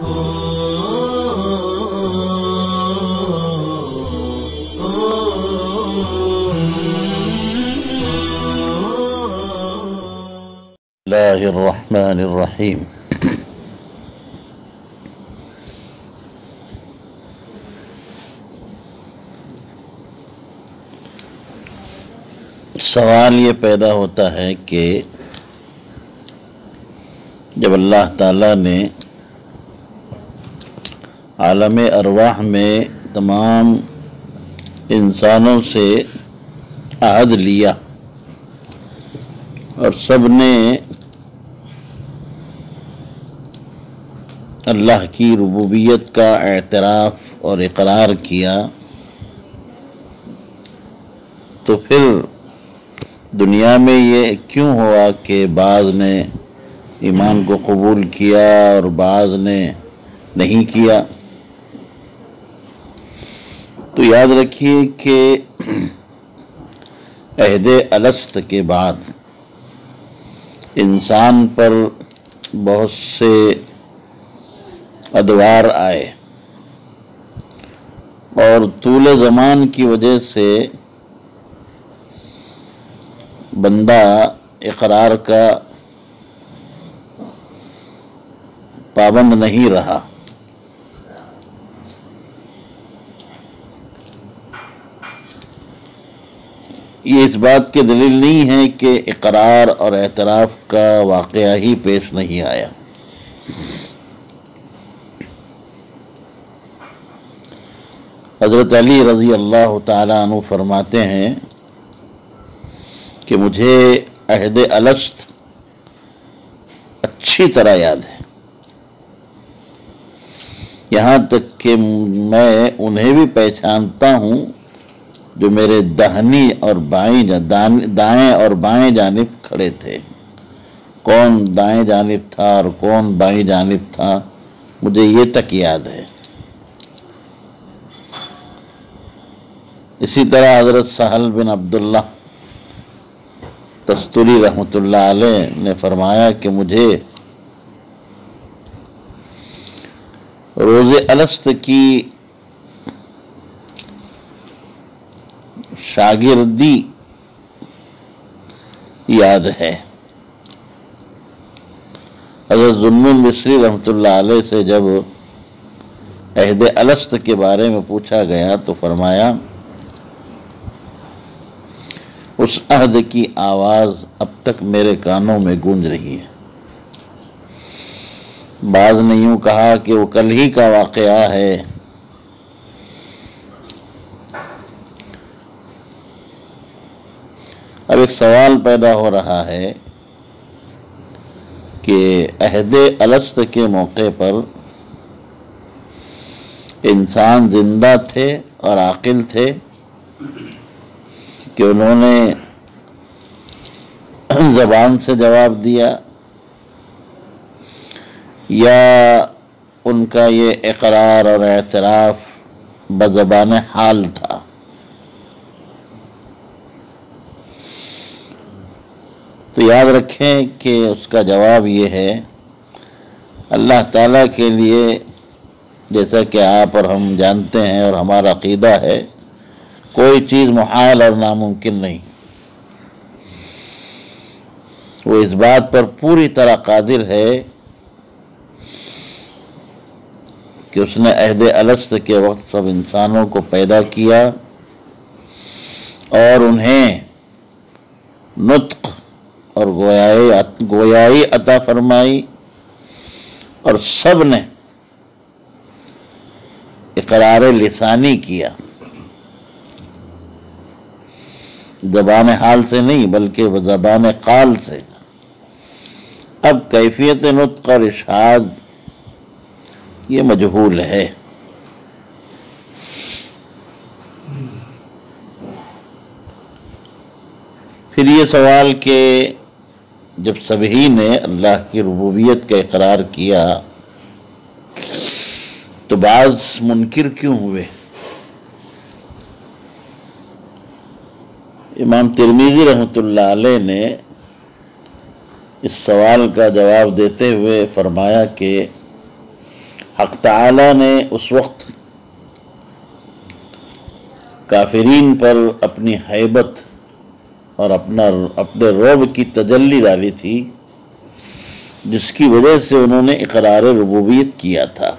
اللہ الرحمن الرحیم۔ سوال یہ پیدا ہوتا ہے کہ جب اللہ تعالیٰ نے عالم ارواح میں تمام انسانوں سے عہد لیا اور سب نے اللہ کی ربوبیت کا اعتراف اور اقرار کیا، تو پھر دنیا میں یہ کیوں ہوا کہ بعض نے ایمان کو قبول کیا اور بعض نے نہیں کیا؟ تو یاد رکھیے کہ عہد الست کے بعد انسان پر بہت سے ادوار آئے اور طول زمان کی وجہ سے بندہ اقرار کا پابند نہیں رہا۔ یہ اس بات کی دلیل نہیں ہے کہ اقرار اور اعتراف کا واقعہ ہی پیش نہیں آیا۔ حضرت علی رضی اللہ تعالیٰ عنہ فرماتے ہیں کہ مجھے عہد الست اچھی طرح یاد ہے، یہاں تک کہ میں انہیں بھی پہچانتا ہوں جو میرے دائیں اور بائیں جانب کھڑے تھے۔ کون دائیں جانب تھا اور کون بائیں جانب تھا مجھے یہ تک یاد ہے۔ اسی طرح حضرت سہل بن عبداللہ تستوری رحمۃ اللہ علیہ نے فرمایا کہ مجھے روز الست کی شاگردی یاد ہے۔ حضرت ذوالنون مصری رحمۃ اللہ علیہ سے جب عہد الست کے بارے میں پوچھا گیا تو فرمایا اس عہد کی آواز اب تک میرے کانوں میں گونج رہی ہے۔ بعض نے یوں کہا کہ وہ کل ہی کا واقعہ ہے۔ اب ایک سوال پیدا ہو رہا ہے کہ عہد الست کے موقع پر انسان زندہ تھے اور عاقل تھے کہ انہوں نے زبان سے جواب دیا، یا ان کا یہ اقرار اور اعتراف بزبان حال تھا؟ تو یاد رکھیں کہ اس کا جواب یہ ہے، اللہ تعالیٰ کے لیے جیسا کہ آپ اور ہم جانتے ہیں اور ہمارا عقیدہ ہے، کوئی چیز محال اور ناممکن نہیں۔ وہ اس بات پر پوری طرح قادر ہے کہ اس نے عہد الست کے وقت سب انسانوں کو پیدا کیا اور انہیں نطق اور گویائی عطا فرمائی، اور سب نے اقرار لسانی کیا، زبان حال سے نہیں بلکہ زبان قال سے۔ اب کیفیت نطق اور اشہاد یہ مجہول ہے۔ پھر یہ سوال کہ جب سبھی نے اللہ کی ربوبیت کا اقرار کیا تو بعض منکر کیوں ہوئے؟ امام ترمذی رحمۃ اللہ علیہ نے اس سوال کا جواب دیتے ہوئے فرمایا کہ حق تعالی نے اس وقت کافرین پر اپنی ہیبت اور اپنے رعب کی تجلی ڈالی تھی، جس کی وجہ سے انہوں نے اقرار ربوبیت کیا تھا،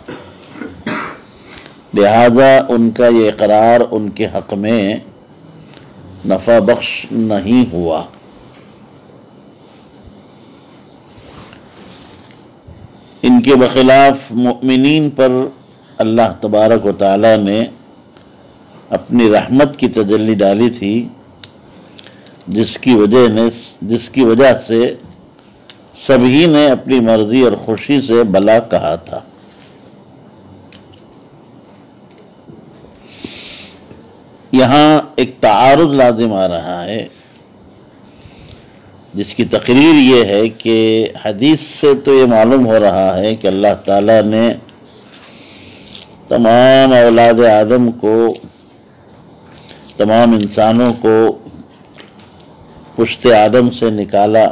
لہذا ان کا یہ اقرار ان کے حق میں نفع بخش نہیں ہوا۔ ان کے بخلاف مؤمنین پر اللہ تبارک و تعالی نے اپنی رحمت کی تجلی ڈالی تھی، جس کی وجہ سے سبھی نے اپنی مرضی اور خوشی سے بلا کہا تھا۔ یہاں ایک تعارض لازم آ رہا ہے، جس کی تقریر یہ ہے کہ حدیث سے تو یہ معلوم ہو رہا ہے کہ اللہ تعالیٰ نے تمام اولاد آدم کو، تمام انسانوں کو پشت آدم سے نکالا،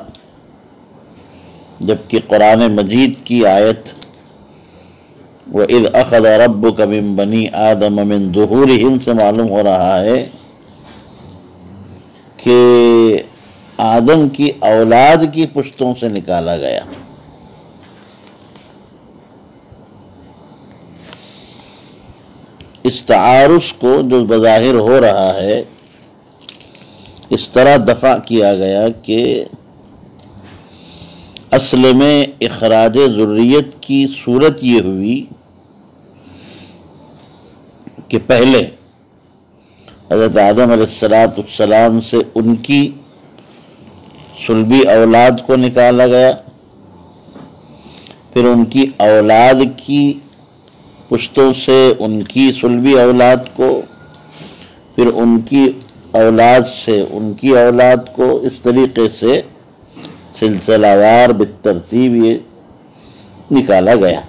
جبکہ قرآن مجید کی آیت وَإِذْ أَخَذَ رَبُّكَ مِن بَنِي آدَمَ مِن ظُهُورِهِمْ سے معلوم ہو رہا ہے کہ آدم کی اولاد کی پشتوں سے نکالا گیا۔ اس تعارض کو جو بظاہر ہو رہا ہے اس طرح دفع کیا گیا کہ اصل میں اخراج ذریت کی صورت یہ ہوئی کہ پہلے حضرت آدم علیہ السلام سے ان کی صلبی اولاد کو نکالا گیا، پھر ان کی اولاد کی پشتوں سے ان کی صلبی اولاد کو، پھر ان کی اولاد سے ان کی اولاد کو، اس طریقے سے سلسلہ وار بالترتیب یہ نکالا گیا۔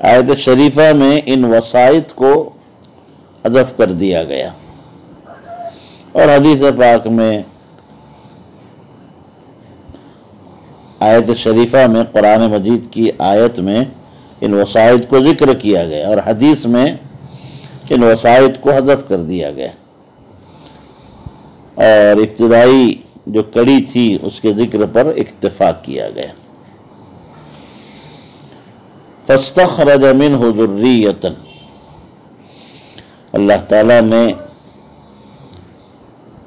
آیت شریفہ میں ان وسائط کو حذف کر دیا گیا، اور حدیث پاک میں آیت شریفہ میں قرآن مجید کی آیت میں ان وسائط کو ذکر کیا گیا، اور حدیث میں ان وسائط کو حذف کر دیا گیا، اور ابتدائی جو کڑی تھی اس کے ذکر پر اکتفا کیا گیا۔ فَاسْتَخْرَجَ مِنْهُ ذُرِّيَّةً، اللہ تعالیٰ نے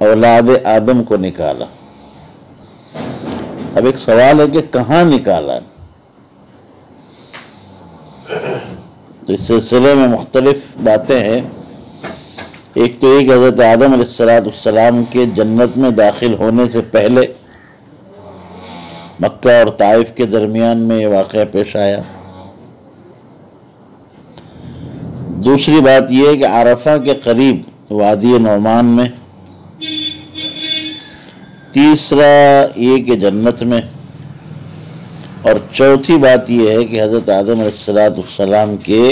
اولاد آدم کو نکالا۔ اب ایک سوال ہے کہ کہاں نکالا؟ تو اس سلسلے میں مختلف باتیں ہیں۔ ایک تو ایک حضرت آدم علیہ السلام کے جنت میں داخل ہونے سے پہلے مکہ اور طائف کے درمیان میں یہ واقعہ پیش آیا۔ دوسری بات یہ ہے کہ عرفہ کے قریب وادی نعمان میں۔ تیسرا یہ کہ جنت میں، اور چوتھی بات یہ ہے کہ حضرت آدم علیہ السلام کے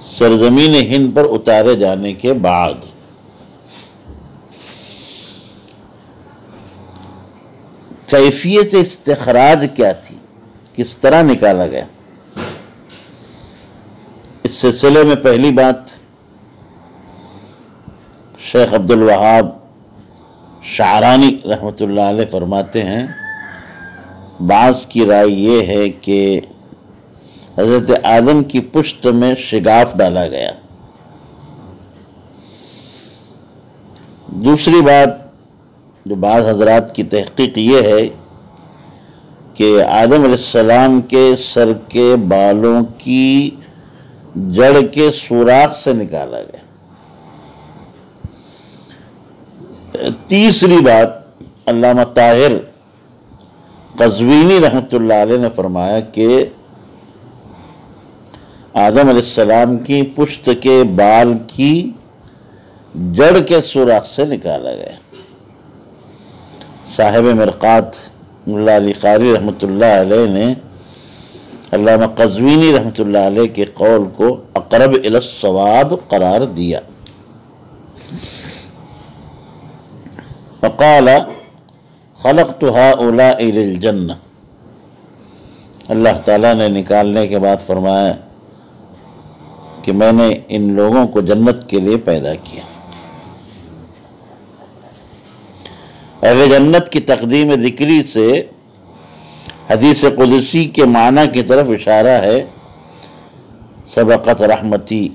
سرزمین ہند پر اتارے جانے کے بعد۔ کیفیت استخراج کیا تھی، کس طرح نکالا گیا؟ اس سلسلے میں پہلی بات شیخ عبد الوہاب شعرانی رحمۃ اللہ علیہ فرماتے ہیں، بعض کی رائے یہ ہے کہ حضرت آدم کی پشت میں شگاف ڈالا گیا۔ دوسری بات جو بعض حضرات کی تحقیق یہ ہے کہ آدم علیہ السلام کے سر کے بالوں کی جڑ کے سوراخ سے نکالا گیا۔ تیسری بات علامہ طاہر قزوینی رحمۃ اللہ علیہ نے فرمایا کہ آدم علیہ السلام کی پشت کے بال کی جڑ کے سوراخ سے نکالا گیا۔ صاحب مرقات ملا علی قاری رحمۃ اللہ علیہ نے علامہ قزوینی رحمۃ اللہ علیہ کے قول کو اقرب الی الصواب قرار دیا۔ فقال خلقت هؤلاء للجنہ، اللہ تعالیٰ نے نکالنے کے بعد فرمایا کہ میں نے ان لوگوں کو جنت کے لیے پیدا کیا۔ اہل جنت کی تقدیم ذکری سے حدیث قدسی کے معنی کی طرف اشارہ ہے، سبقت رحمتی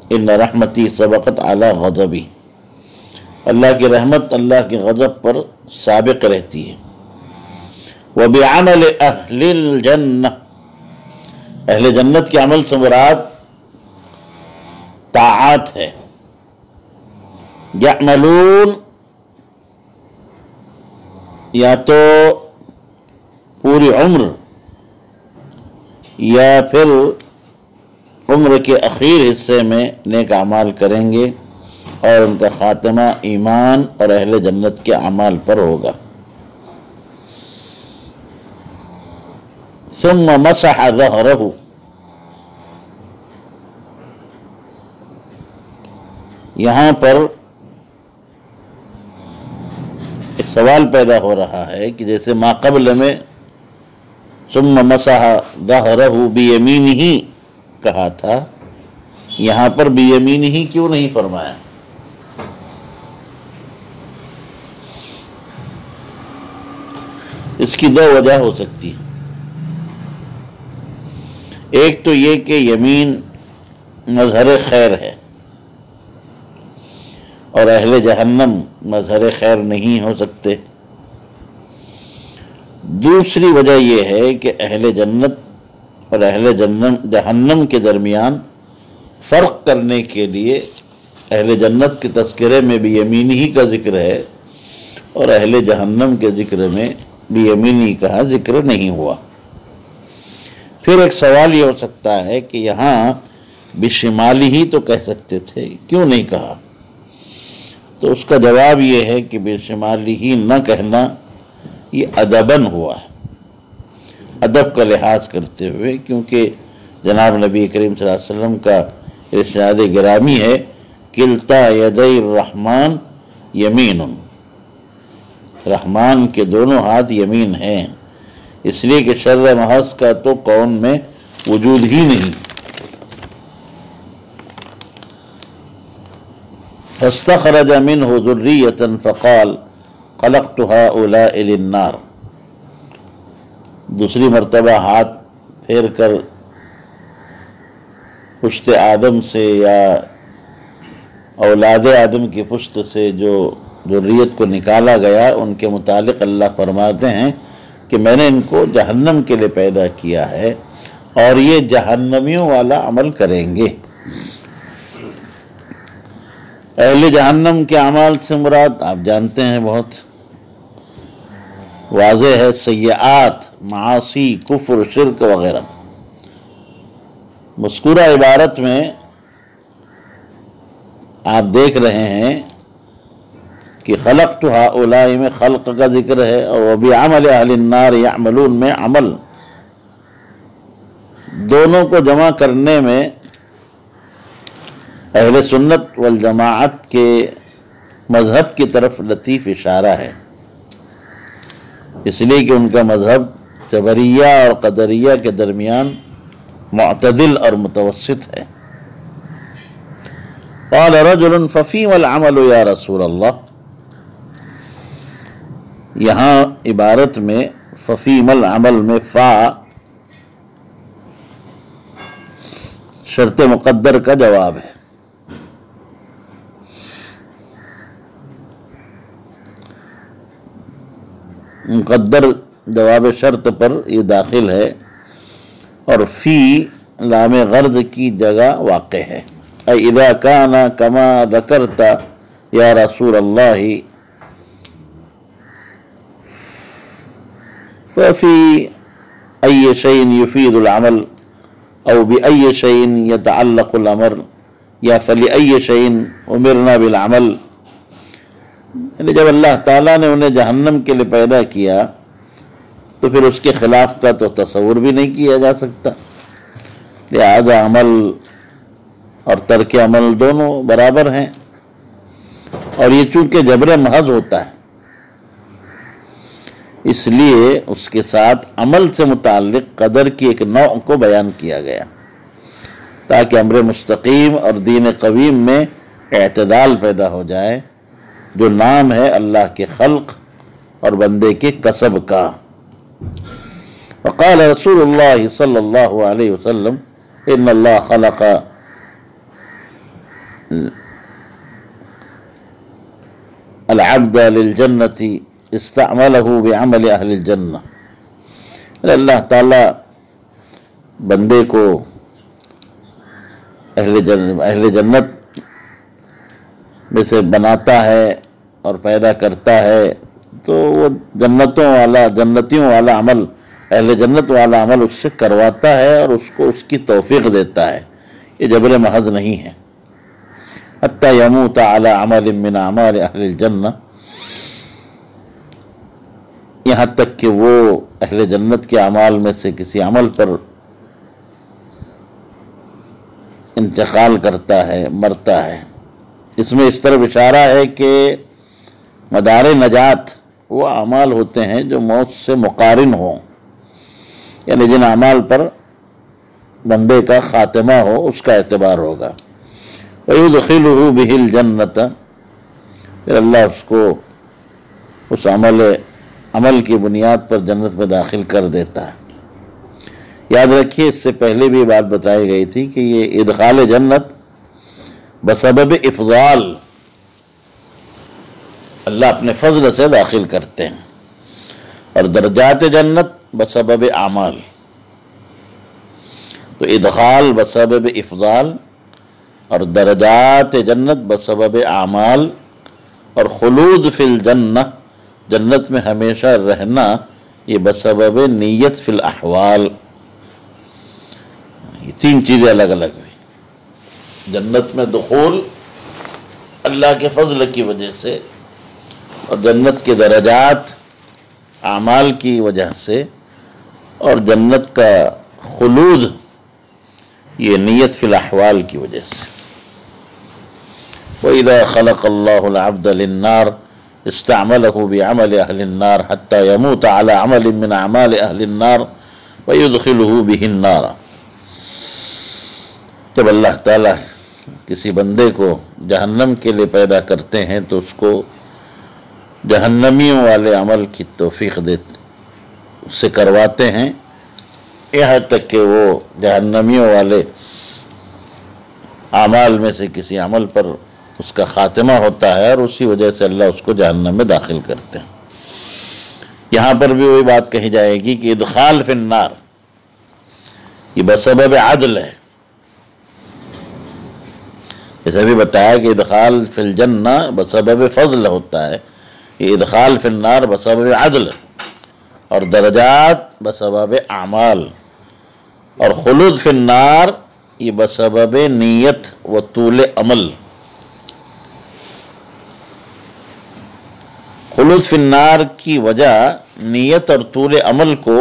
ان رحمتی سبقت علی غضبی، اللہ کی رحمت اللہ کے غضب پر سابق رہتی ہے۔ وَبِعَمَلِ أَهْلِ الْجَنَّةِ، اہل جنت کے عمل سے مراد طاعات ہے۔ یعملون یا تو پوری عمر یا پھر عمر کے اخیر حصے میں نیک اعمال کریں گے اور ان کا خاتمہ ایمان اور اہل جنت کے اعمال پر ہوگا۔ ثم مسح ظہرہ، یہاں پر ایک سوال پیدا ہو رہا ہے کہ جیسے ما قبل میں ثم مسح ظہرہ بیمینہ کہا تھا، یہاں پر بیمینہ کیوں نہیں فرمایا؟ اس کی دو وجہ ہو سکتی ہے۔ ایک تو یہ کہ یمین مظہر خیر ہے اور اہل جہنم مظہر خیر نہیں ہو سکتے۔ دوسری وجہ یہ ہے کہ اہل جنت اور اہل جہنم کے درمیان فرق کرنے کے لیے اہل جنت کے تذکرے میں بھی یمینی کا ذکر ہے اور اہل جہنم کے ذکر میں بھی یمینی کا ذکر نہیں ہوا۔ پھر ایک سوال یہ ہو سکتا ہے کہ یہاں بشمالی ہی تو کہہ سکتے تھے، کیوں نہیں کہا؟ تو اس کا جواب یہ ہے کہ بشمالی ہی نہ کہنا یہ ادباً ہوا ہے، ادب کا لحاظ کرتے ہوئے، کیونکہ جناب نبی کریم صلی اللہ علیہ وسلم کا ارشاد گرامی ہے کلتا یدی الرحمن یمین، رحمان کے دونوں ہاتھ یمین ہیں، اس لیے کہ شر محض کا تو کون میں وجود ہی نہیں۔ فاستخرج منه ذرية فقال خلقت هؤلاء للنار، دوسری مرتبہ ہاتھ پھیر کر پشت آدم سے یا اولاد آدم کی پشت سے جو ذریت کو نکالا گیا، ان کے متعلق اللہ فرماتے ہیں کہ میں نے ان کو جہنم کے لیے پیدا کیا ہے اور یہ جہنمیوں والا عمل کریں گے۔ اہل جہنم کے اعمال سے مراد آپ جانتے ہیں، بہت واضح ہے، سیئات، معاصی، کفر، شرک وغیرہ۔ مذکورہ عبارت میں آپ دیکھ رہے ہیں کہ خلقت ہؤلاء میں خلق کا ذکر ہے اور وبعمل اہل النار یعملون میں عمل، دونوں کو جمع کرنے میں اہل سنت والجماعت کے مذہب کی طرف لطیف اشارہ ہے، اس لیے کہ ان کا مذہب جبریہ اور قدریہ کے درمیان معتدل اور متوسط ہے۔ قال رجل ففیم العمل یا رسول اللہ، یہاں عبارت میں ففیم العمل میں فا شرط مقدر کا جواب ہے۔ مقدر جواب شرط پر یہ داخل ہے اور فی لام غرض کی جگہ واقع ہے۔ اذا کان کما ذکرت یا رسول اللہ ففی ای شیء یفید العمل او بأی شیء یتعلق الامر یا فلأی شیء امرنا بالعمل، یعنی جب اللہ تعالیٰ نے انہیں جہنم کے لیے پیدا کیا تو پھر اس کے خلاف کا تو تصور بھی نہیں کیا جا سکتا، لہذا عمل اور ترک عمل دونوں برابر ہیں، اور یہ چونکہ جبر محض ہوتا ہے اس لیے اس کے ساتھ عمل سے متعلق قدر کی ایک نوع کو بیان کیا گیا تاکہ امر مستقیم اور دین قویم میں اعتدال پیدا ہو جائے، جو نام ہے اللہ کے خلق اور بندے کے کسب کا۔ وقال رسول اللہ صلی اللہ علیہ وسلم ان اللہ خلق العبد للجنت استعملہ بعمل اہل الجنہ، اللہ تعالیٰ بندے کو اہل جنت میں سے بناتا ہے اور پیدا کرتا ہے، تو وہ جنتیوں والا عمل، اہل جنت والا عمل اس سے کرواتا ہے اور اس کو اس کی توفیق دیتا ہے۔ یہ جبر محض نہیں ہے۔ حتی یموت علی عمل من اعمال اہل الجنہ، یہاں تک کہ وہ اہل جنت کے اعمال میں سے کسی عمل پر انتقال کرتا ہے، مرتا ہے۔ اس میں اس طرف اشارہ ہے کہ مدار نجات وہ اعمال ہوتے ہیں جو موت سے مقارن ہوں، یعنی جن اعمال پر بندے کا خاتمہ ہو اس کا اعتبار ہوگا۔ وَيُدْخِلُهُ بِهِ الْجَنَّةَ، پھر اللہ اس کو اس عمل کی بنیاد پر جنت میں داخل کر دیتا ہے۔ یاد رکھیے اس سے پہلے بھی بات بتائی گئی تھی کہ یہ ادخال جنت بسبب افضال، اللہ اپنے فضل سے داخل کرتے ہیں، اور درجات جنت بسبب اعمال۔ تو ادخال بسبب افضال اور درجات جنت بسبب اعمال، اور خلود فی الجنہ، جنت میں ہمیشہ رہنا، یہ بسبب نیت فی الاحوال۔ یہ تین چیزیں الگ الگ ہوئی۔ جنت میں دخول اللہ کے فضل کی وجہ سے، اور جنت کے درجات اعمال کی وجہ سے، اور جنت کا خلود یہ نیت فی الاحوال کی وجہ سے۔ وَإِذَا خَلَقَ اللَّهُ الْعَبْدَ لِلنَّارِ استعمله بعمل أهل النار حتى يموت على عمل من أعمال أهل النار ويدخله به النار۔ جب اللہ تعالیٰ کسی بندے کو جہنم کے لیے پیدا کرتے ہیں تو اس کو جہنمیوں والے عمل کی توفیق سے کرواتے ہیں، یہاں تک کہ وہ جہنمیوں والے اعمال میں سے کسی عمل پر اس کا خاتمہ ہوتا ہے، اور اسی وجہ سے اللہ اس کو جہنم میں داخل کرتے ہیں۔ یہاں پر بھی وہی بات کہی جائے گی کہ ادخال فی النار یہ بسبب عدل ہے، جیسے بھی بتایا کہ ادخال فی الجنہ بسبب فضل ہوتا ہے، یہ ادخال فی النار بسبب عدل، اور درجات بسبب اعمال، اور خلود فی النار یہ بسبب نیت و طول عمل۔ خلود فی النار کی وجہ نیت اور طول عمل کو،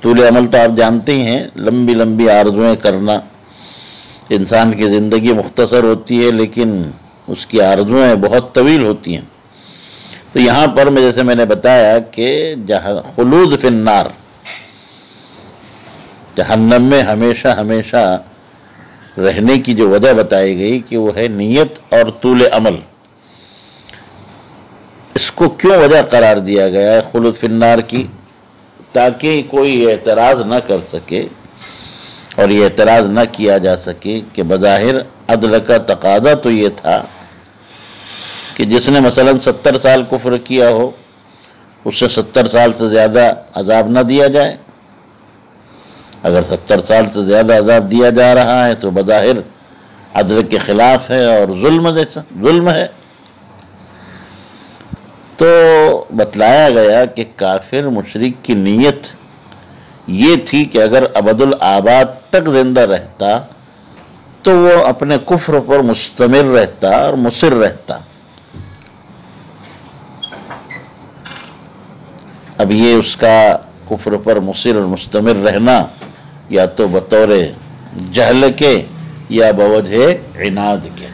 طول عمل تو آپ جانتے ہی ہیں، لمبی لمبی آرزویں کرنا۔ انسان کی زندگی مختصر ہوتی ہے لیکن اس کی آرزویں بہت طویل ہوتی ہیں۔ تو یہاں پر جیسے میں نے بتایا کہ خلود فی النار، جہنم میں ہمیشہ ہمیشہ رہنے کی جو وجہ بتائی گئی کہ وہ ہے نیت اور طول عمل۔ اس کو کیوں وجہ قرار دیا گیا ہے خلود فی النار کی؟ تاکہ کوئی اعتراض نہ کر سکے، اور یہ اعتراض نہ کیا جا سکے کہ بظاہر عدل کا تقاضا تو یہ تھا کہ جس نے مثلا 70 سال کفر کیا ہو اسے 70 سال سے زیادہ عذاب نہ دیا جائے۔ اگر 70 سال سے زیادہ عذاب دیا جا رہا ہے تو بظاہر عدل کے خلاف ہے اور ظلم ہے۔ تو بتلایا گیا کہ کافر مشرک کی نیت یہ تھی کہ اگر ابد الآباد تک زندہ رہتا تو وہ اپنے کفر پر مستمر رہتا اور مصر رہتا۔ اب یہ اس کا کفر پر مصر اور مستمر رہنا یا تو بطور جہل کے یا بوجہ عناد کے،